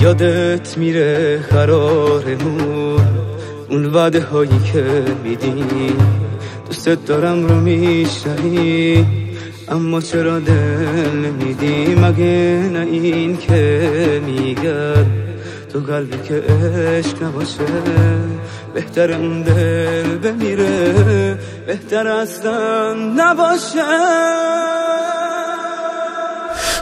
یادت میره قرارمون، اون وعده هایی که میدی دوست دارم رو میشنوی، اما چرا دل نمیدی؟ مگه نه این که میگن تو قلبی که عشق نباشه بهتر اون دل بمیره، بهتر اصلا نباشه.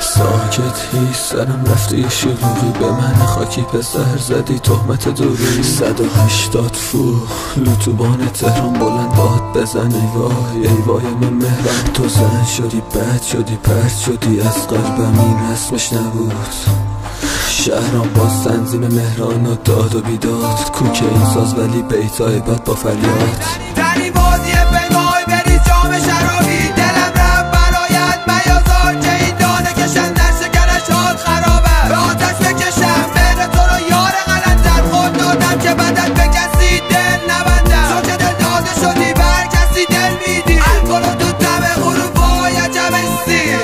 ساکت سرم رفتی یه شلوغی به من خاکی پسر زدی تهمت دوری 180 فو لوتوبان تهران بلند داد بزن ای وای ای وای من مهرم تو زن شدی بد شدی پرد شدی از قلبم این اسمش نبود شهرام باز تنظیم مهران و داد و بیداد کوک این ساز ولی بیتای بد با فریاد دری بازی بگای بری جام شرابی دلم رفت برایت میازار که این دانه کشن در شکرش حال خرابه به آتش بکشم بره تو رو یار غلطتر خود دادم که بدت به کسی دل نبندم تو که دل داده شدی بر کسی دل میدی الکل و تو دم غروبای عجب استیر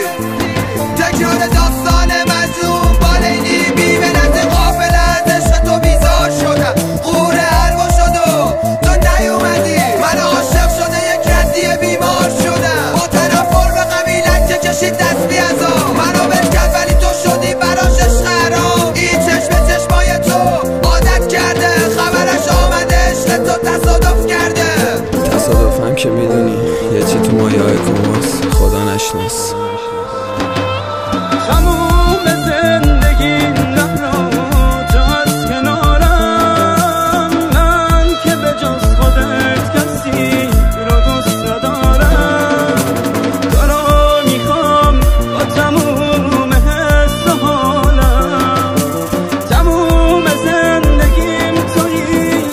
تکرار داستان مجنون بالینی بیمنت غافل از عشق تو بیزار شدم قور حلوا شد و تو نیومدی من عاشق شده یک ردی بیمار شدم با تنفر به قبیلت که کشید دستی از آن منو بل کرد ولی تو شدی براش عشق حرام این چشم چشمای تو عادت کرده خبرش آمده عشق تو تصادف کرده تصادفم که میدونی یه چی تو مایه های کماست خدا نشناس تموم زندگی نبرا تو از کنارم من که به جز خودت کسی رو دوست ندارم تو رو میخوام با تموم حس و حالم تموم زندگیم تویی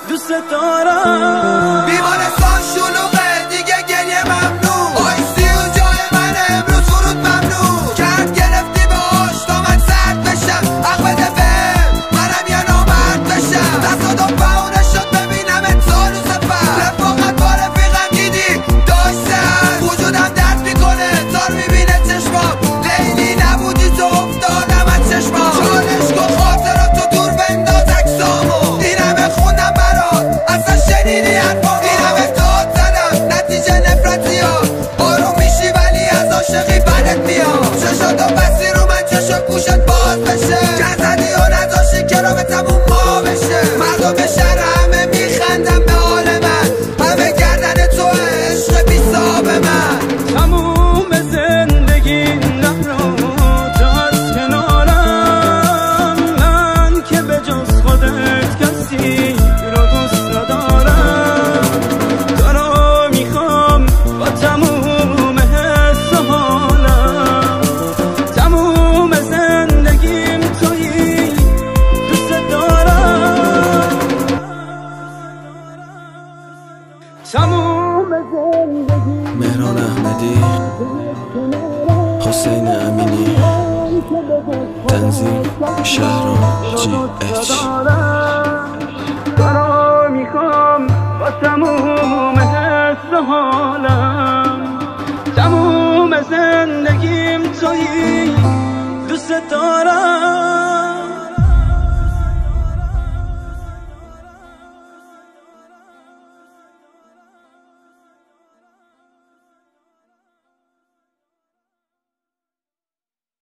دوست دارم بیمارستان شلوغه دیگه گریه ممنوع آیسی و جای من امروز ورود ممنوع کرد گرفتی به آش تا من سرد بشم حق بده بهم منم یا نامرد بشم تصادف بهونه شد ببینم انسان و سفر رفاقت با رفیقم دیدی داشتن وجودم درد میکنه تار میبینه چشمام لیلی نبودی تو افتادم از چشمام چالش کن خاطراتو دور بنداز اجسامو این همه خوندم برات اصلا شنیدی حرفامو این همه داد زدم نتیجه نفرتی ها آروم میشی ولی از عاشقی بدت میاد چشاتو بستی رو من چشم گوشت باز بشه گردنی و نداشتی که رابطمون ما بشه مردم به شهر همه میخندم به حال من همه گردن تو عشق بی صاحب من تموم زندگی نبرا تو از کنارم من که به جز خودت کسی رو دوست ندارم تو رو میخوام با تموم حس و حالم تموم زندگیم تویی دوست دارم تموم زندگی مهران احمدی حسین امینی تنظیم شهرام جی اچ تو رو میخوام با تموم حس و حالم تموم زندگیم تویی دوست دارم